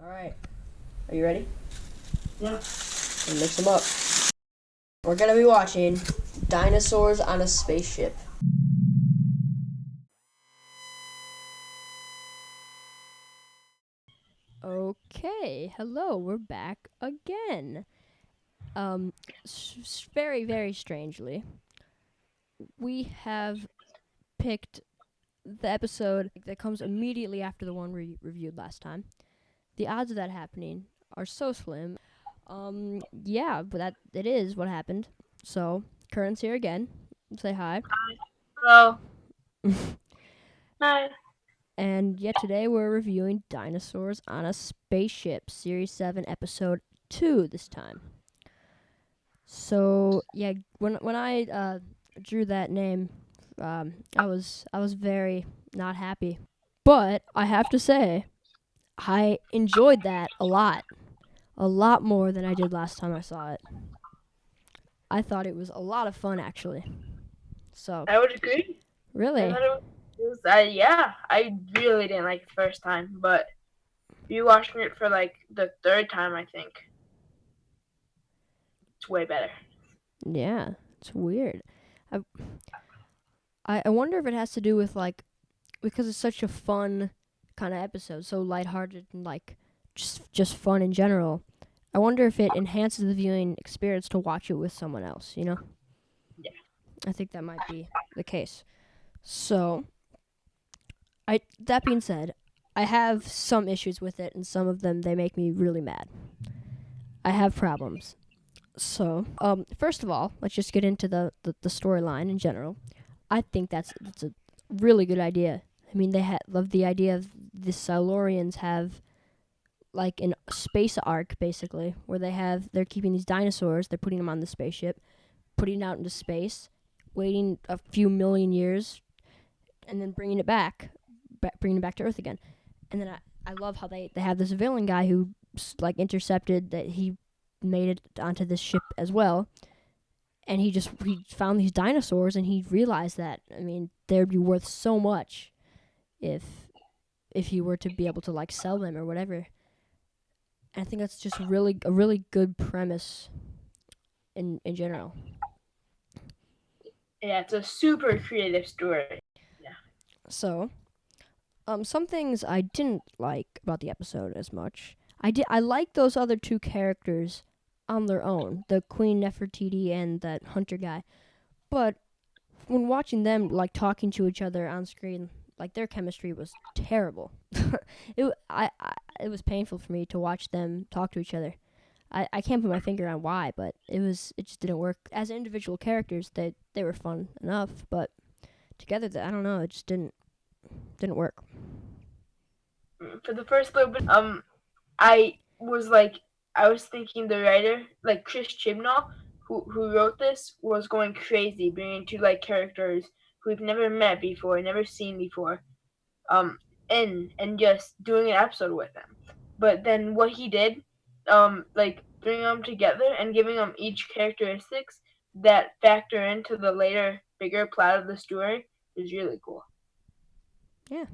Alright, are you ready? Yeah. Let's mix them up. We're gonna be watching Dinosaurs on a Spaceship. Okay, hello, we're back again. Very, very strangely, we have picked the episode that comes immediately after the one we reviewed last time. The odds of that happening are so slim. Yeah, but that it is what happened. So, Curran's here again. Say hi. Hello. Hi. And yet today we're reviewing Dinosaurs on a Spaceship, Series 7, Episode 2 this time. So yeah, when I drew that name, I was very not happy. But I have to say, I enjoyed that a lot more than I did last time I saw it. I thought it was a lot of fun actually. So I would agree. I really, thought yeah, I really didn't like it the first time, but rewatching it for like the third time, I think it's way better. yeah, it's weird. I I wonder if it has to do with like because it's such a fun kind of episode, so lighthearted and like just fun in general. I wonder if it enhances the viewing experience to watch it with someone else, you know? Yeah. I think that might be the case. So, I that being said, I have some issues with it and some of them they make me really mad. I have problems. So, first of all, let's just get into the storyline in general. I think that's a really good idea. I mean, they love the idea of the Silurians have like an space arc basically, where they're keeping these dinosaurs, they're putting them on the spaceship, putting it out into space, waiting a few million years, and then bringing it back to Earth again. And then I love how they have this villain guy who like intercepted that he made it onto this ship as well, and he found these dinosaurs and he realized that I mean they'd be worth so much if he were to be able to like sell them or whatever. And I think that's just a really good premise in general. Yeah, it's a super creative story. Yeah. So, some things I didn't like about the episode as much. I like those other two characters on their own, the Queen Nefertiti and that hunter guy. But when watching them like talking to each other on screen, like their chemistry was terrible. It was painful for me to watch them talk to each other. I can't put my finger on why, but it just didn't work. As individual characters, they were fun enough, but together, I don't know, it just didn't work. For the first little bit, I was like, I was thinking the writer, like Chris Chibnall, who wrote this, was going crazy, bringing two like characters who we've never met before, never seen before, um, and just doing an episode with them. But then what he did, like bringing them together and giving them each characteristics that factor into the later bigger plot of the story is really cool. Yeah,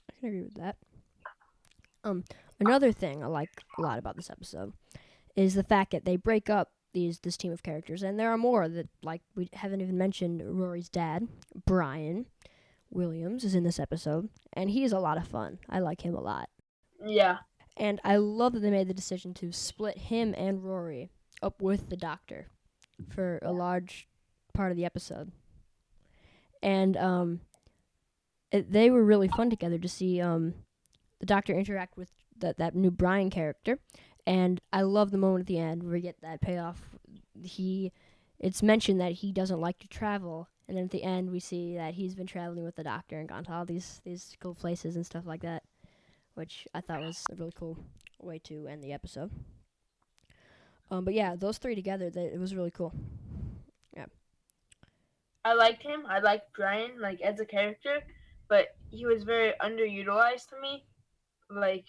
I can agree with that. Another thing I like a lot about this episode is the fact that they break up this team of characters, and there are more that like we haven't even mentioned. Rory's dad, Brian Williams, is in this episode, and he is a lot of fun. I like him a lot, Yeah, and I love that they made the decision to split him and Rory up with the Doctor for a large part of the episode, and they were really fun together to see the Doctor interact with that new Brian character, and I love the moment at the end where we get that payoff. It's mentioned that he doesn't like to travel, and then at the end we see that he's been traveling with the Doctor and gone to all these cool places and stuff like that, which I thought was a really cool way to end the episode. But yeah, those three together, it was really cool. Yeah, I liked him. I liked Brian like as a character, but he was very underutilized to me. Like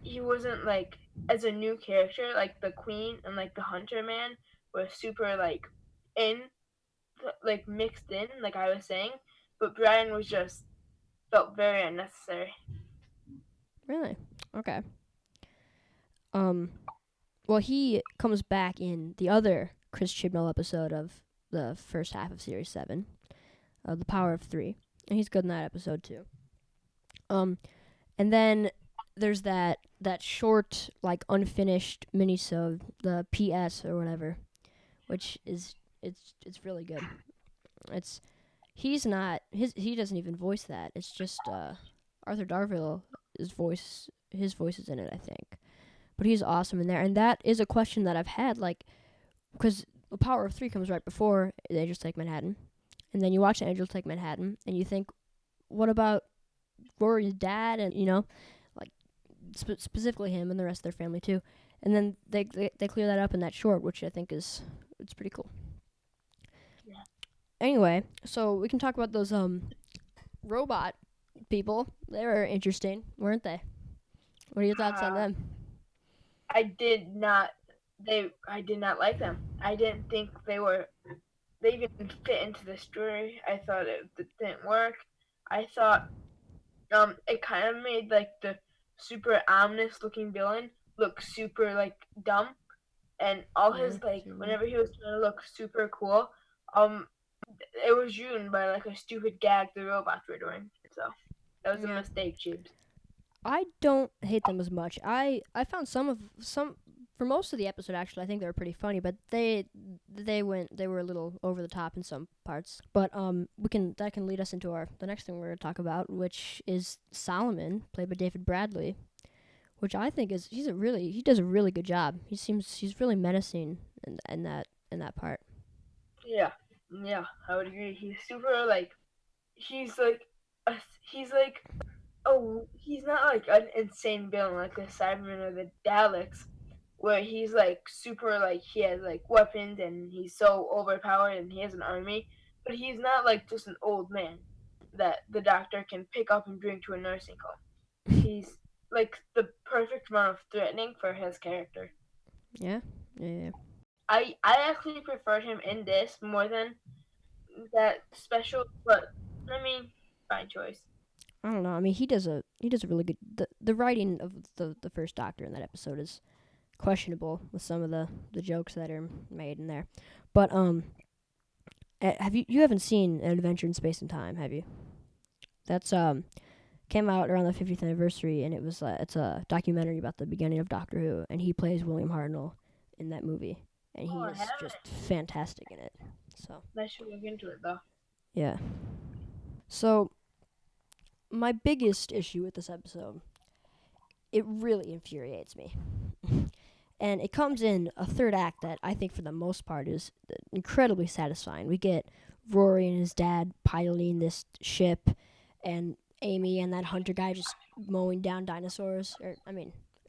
he wasn't like as a new character like the Queen and like the Hunter Man were super like in like mixed in like I was saying, but Brian was just felt very unnecessary. really. Okay. Well, he comes back in the other Chris Chibnall episode of the first half of Series 7, The Power of Three, and he's good in that episode too. And then there's that short, like, unfinished minisode, the PS or whatever, which is it's really good. He doesn't even voice that. It's just Arthur Darville his voice is in it, I think. But he's awesome in there, and that is a question that I've had, like, because The Power of Three comes right before Angels Take Manhattan, and then you watch Angels Take Manhattan, and you think, what about Rory's dad, and like specifically him and the rest of their family too, and then they clear that up in that short, which I think it's pretty cool. Yeah. Anyway, so we can talk about those robot people. They were interesting, weren't they? What are your thoughts on them? I did not like them. I didn't think they even fit into the story. I thought it didn't work. I thought it kind of made, like, the super ominous looking villain look super, like, dumb, and all his, like, whenever he was trying to look super cool, it was ruined by, like, a stupid gag the robots were doing. So that was a mistake, Chibs. I don't hate them as much. I found some for most of the episode, actually. I think they were pretty funny, but they were a little over the top in some parts. But that can lead us into the next thing we're going to talk about, which is Solomon, played by David Bradley, which I think he does a really good job. He's really menacing in that part. Yeah, I would agree. He's super, like, he's not like an insane villain like the Cybermen or the Daleks, where he's, like, super, like, he has, like, weapons and he's so overpowered and he has an army, but he's not, like, just an old man that the doctor can pick up and bring to a nursing home. He's, like, the perfect amount of threatening for his character. Yeah. I actually preferred him in this more than that special, but I mean, fine choice. I don't know. I mean, he does a really good. The writing of the first Doctor in that episode is questionable with some of the jokes that are made in there. But you haven't seen An Adventure in Space and Time, have you? That's came out around the 50th anniversary, and it's a documentary about the beginning of Doctor Who, and he plays William Hartnell in that movie, and he is just fantastic in it. So I should look into it though. Yeah. So my biggest issue with this episode, it really infuriates me. And it comes in a third act that I think for the most part is incredibly satisfying. We get Rory and his dad piloting this ship, and Amy and that hunter guy just mowing down dinosaurs,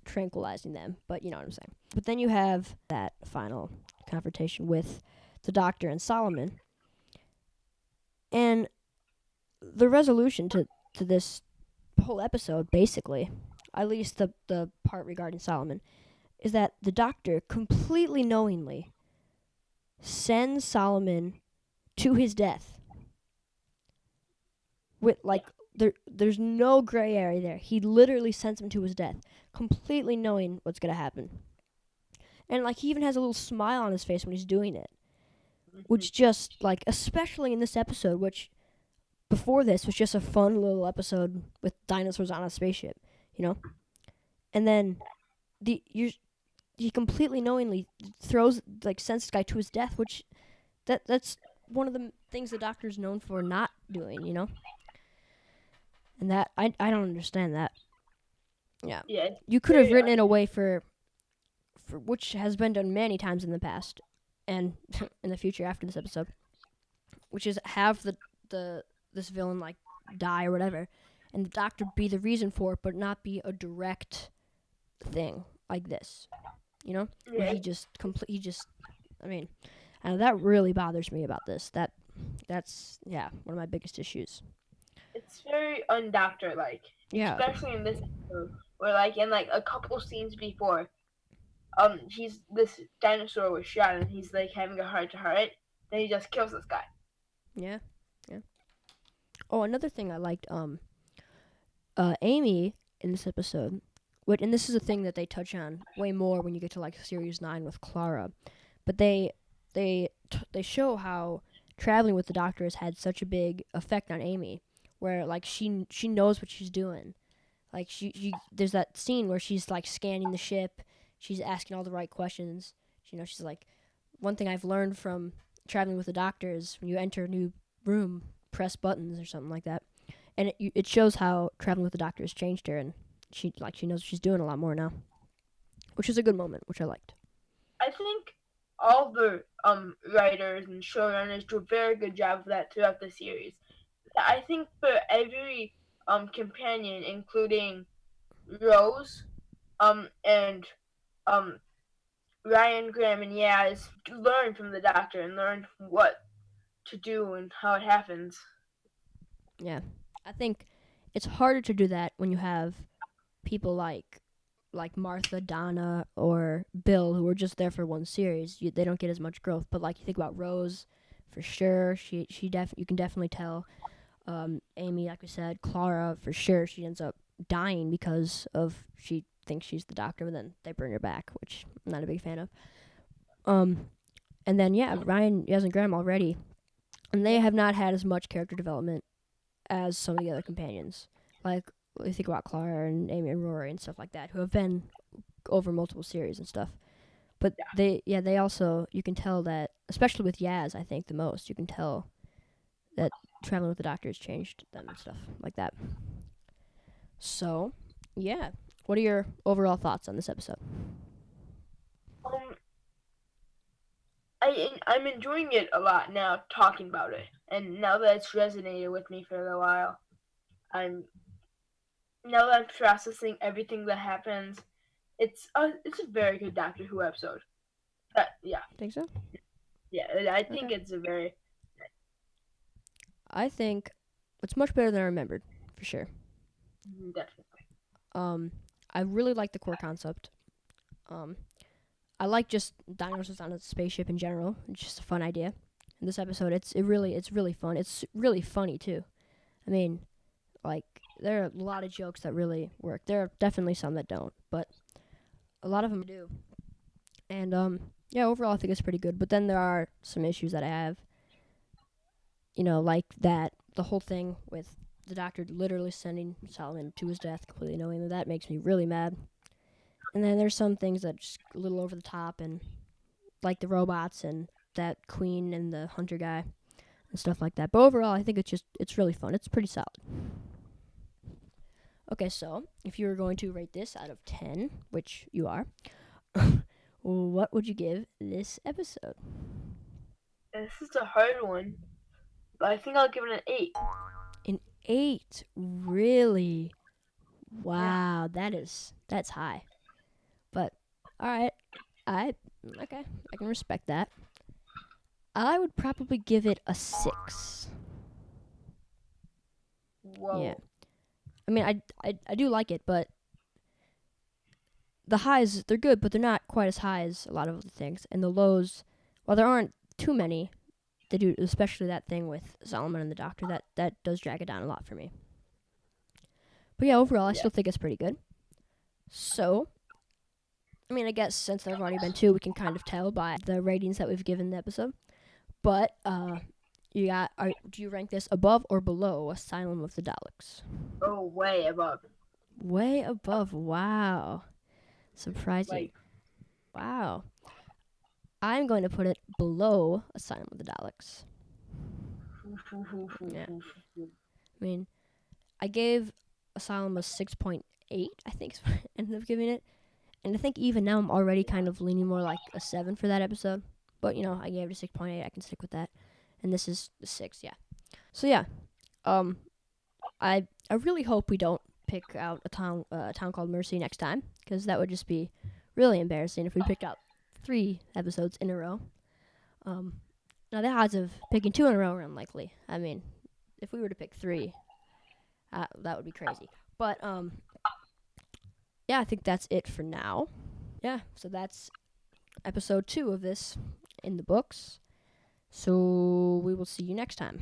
tranquilizing them, but you know what I'm saying. But then you have that final confrontation with the Doctor and Solomon. And the resolution to this whole episode, basically, at least the part regarding Solomon, is that the Doctor completely knowingly sends Solomon to his death. With, like, there's no gray area there. He literally sends him to his death, completely knowing what's gonna happen. And, like, he even has a little smile on his face when he's doing it. Which just, like, especially in this episode, which before this was just a fun little episode with dinosaurs on a spaceship, And then he completely knowingly sends this guy to his death, which that's one of the things the Doctor's known for not doing, And that I don't understand that. Yeah. You could have written it away for which has been done many times in the past and in the future after this episode, which is have this villain, like, die or whatever, and the Doctor be the reason for it, but not be a direct thing like this, where and that really bothers me about this. That's one of my biggest issues. It's very undoctor-like. Yeah. Especially in this episode, where, like, in, like, a couple scenes before, this dinosaur was shot and he's, like, having a heart-to-heart, then he just kills this guy. Yeah. Oh, another thing I liked, Amy in this episode and this is a thing that they touch on way more when you get to like series 9 with Clara, but they show how traveling with the Doctor has had such a big effect on Amy, where like she knows what she's doing. Like she there's that scene where she's like scanning the ship, she's asking all the right questions. She's like, one thing I've learned from traveling with the Doctor is when you enter a new room, press buttons or something like that. And it shows how traveling with the Doctor has changed her, and she knows what she's doing a lot more now, which is a good moment, which I liked. I think all the writers and showrunners do a very good job of that throughout the series. I think for every companion, including Rose, and Ryan, Graham, and Yaz, learn from the Doctor and learn what to do and how it happens. Yeah, I think it's harder to do that when you have people like Martha, Donna, or Bill, who are just there for one series. They don't get as much growth. But like you think about Rose, for sure, you can definitely tell. Amy, like we said, Clara, for sure, she ends up dying because of she thinks she's the Doctor, and then they bring her back, which I'm not a big fan of. And then Ryan, Yaz, and Graham already, and they have not had as much character development as some of the other companions. Like you think about Clara and Amy and Rory and stuff like that, who have been over multiple series and stuff. But they also, you can tell that, especially with Yaz, I think the most, you can tell that traveling with the Doctor has changed them and stuff like that. So, yeah. What are your overall thoughts on this episode? I'm enjoying it a lot now, talking about it, and now that it's resonated with me for a while, now that I'm processing everything that happens, it's a very good Doctor Who episode. Yeah. Think so? Yeah, I think it's a very. I think it's much better than I remembered, for sure. Definitely. I really like the core concept. I like just dinosaurs on a spaceship in general. It's just a fun idea. In this episode, it's really fun. It's really funny too. I mean, like there are a lot of jokes that really work. There are definitely some that don't, but a lot of them do. And overall I think it's pretty good. But then there are some issues that I have. Like that the whole thing with the Doctor literally sending Solomon to his death completely knowingly. That makes me really mad. And then there's some things that just a little over the top, and like the robots and that Queen and the Hunter guy and stuff like that. But overall, I think it's really fun. It's pretty solid. Okay, so if you were going to rate this out of 10, which you are, what would you give this episode? This is a hard one, but I think I'll give it an 8. An 8? Really? Wow, that's high. But all right, I can respect that. I would probably give it a 6. Whoa. Yeah. I mean, I do like it, but the highs, they're good, but they're not quite as high as a lot of other things. And the lows, while there aren't too many, they do, especially that thing with Solomon and the Doctor, that does drag it down a lot for me. But yeah, overall, I still think it's pretty good. So, I mean, I guess since there have already been 2, we can kind of tell by the ratings that we've given the episode. But, do you rank this above or below Asylum of the Daleks? Oh, way above. Way above. Wow. Surprising. Like, wow. I'm going to put it below Asylum of the Daleks. Yeah. I mean, I gave Asylum a 6.8, I think is what I ended up giving it. And I think even now I'm already kind of leaning more like a 7 for that episode. But, I gave it a 6.8. I can stick with that. And this is the 6, yeah. So, yeah. I really hope we don't pick out a town called Mercy next time, because that would just be really embarrassing if we picked out 3 episodes in a row. Now, the odds of picking 2 in a row are unlikely. I mean, if we were to pick 3, that would be crazy. But, yeah, I think that's it for now. Yeah, so that's episode 2 of this in the books. So we will see you next time.